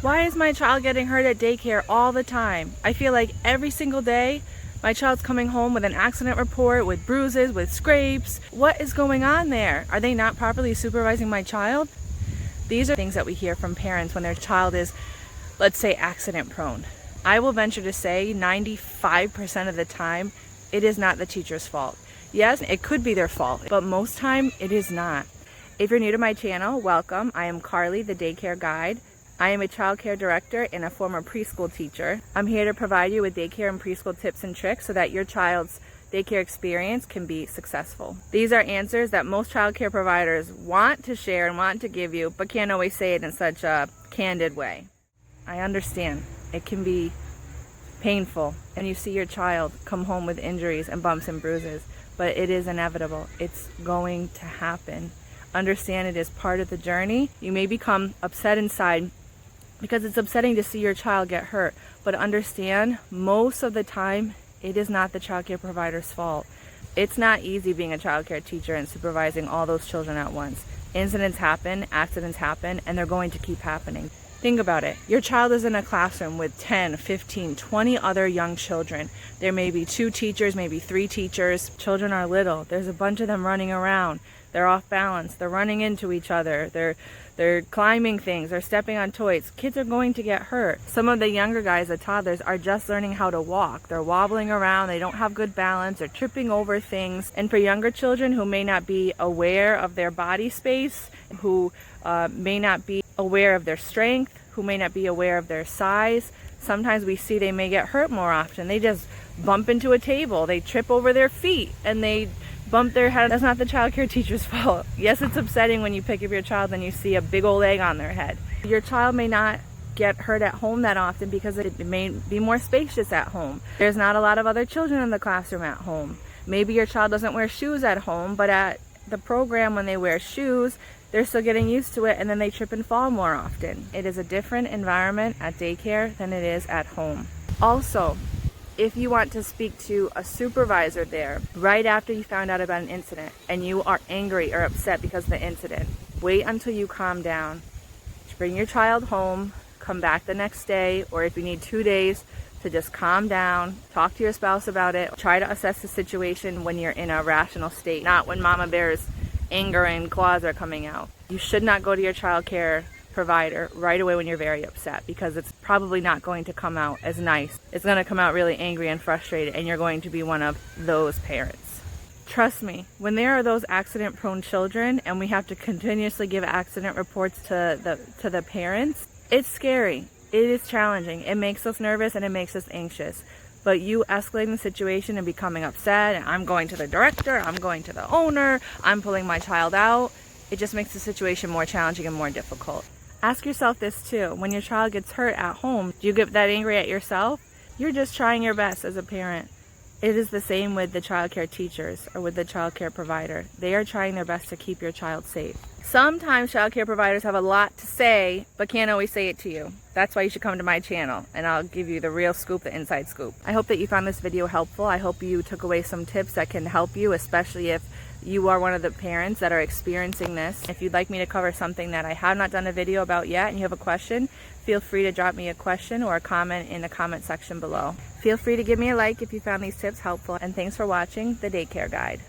Why is my child getting hurt at daycare all the time? I feel like every single day my child's coming home with an accident report, with bruises, with scrapes. What is going on there? Are they not properly supervising my child? These are things that we hear from parents when their child is, let's say, accident prone. I will venture to say 95% of the time, it is not the teacher's fault. Yes, it could be their fault, but most time it is not. If you're new to my channel, welcome. I am Carly, the Daycare Guide. I am a childcare director and a former preschool teacher. I'm here to provide you with daycare and preschool tips and tricks so that your child's daycare experience can be successful. These are answers that most childcare providers want to share and want to give you, but can't always say it in such a candid way. I understand it can be painful and you see your child come home with injuries and bumps and bruises, but it is inevitable. It's going to happen. Understand it is part of the journey. You may become upset inside because it's upsetting to see your child get hurt, but understand most of the time it is not the childcare provider's fault. It's not easy being a childcare teacher and supervising all those children at once. Incidents happen, accidents happen, and they're going to keep happening. Think about it. Your child is in a classroom with 10, 15, 20 other young children. There may be 2 teachers, maybe 3 teachers. Children are little. There's a bunch of them running around. They're off balance. They're running into each other. They're climbing things. They're stepping on toys. Kids are going to get hurt. Some of the younger guys, the toddlers, are just learning how to walk. They're wobbling around. They don't have good balance. They're tripping over things. And for younger children who may not be aware of their body space, who may not be aware of their strength, who may not be aware of their size, sometimes we see they may get hurt more often. They just bump into a table. They trip over their feet and they bump their head. That's not the childcare teacher's fault. Yes, it's upsetting when you pick up your child and you see a big old egg on their head. Your child may not get hurt at home that often because it may be more spacious at home. There's not a lot of other children in the classroom at home. Maybe your child doesn't wear shoes at home, but at the program when they wear shoes, they're still getting used to it and then they trip and fall more often. It is a different environment at daycare than it is at home. Also, if you want to speak to a supervisor there right after you found out about an incident and you are angry or upset because of the incident, wait until you calm down. Bring your child home, come back the next day, or if you need 2 days to just calm down, talk to your spouse about it. Try to assess the situation when you're in a rational state, not when Mama Bear's anger and claws are coming out. You should not go to your child care provider right away when you're very upset because it's probably not going to come out as nice. It's going to come out really angry and frustrated and you're going to be one of those parents. Trust me, when there are those accident prone children and we have to continuously give accident reports to the parents, it's scary. It is challenging. It makes us nervous and it makes us anxious. But you escalating the situation and becoming upset, and I'm going to the director, I'm going to the owner, I'm pulling my child out, it just makes the situation more challenging and more difficult. Ask yourself this too. When your child gets hurt at home, do you get that angry at yourself? You're just trying your best as a parent. It is the same with the childcare teachers or with the childcare provider. They are trying their best to keep your child safe. Sometimes childcare providers have a lot to say, but can't always say it to you. That's why you should come to my channel, and I'll give you the real scoop, the inside scoop. I hope that you found this video helpful. I hope you took away some tips that can help you, especially if you are one of the parents that are experiencing this. If you'd like me to cover something that I have not done a video about yet and you have a question, feel free to drop me a question or a comment in the comment section below. Feel free to give me a like if you found these tips helpful, and thanks for watching the Daycare Guide.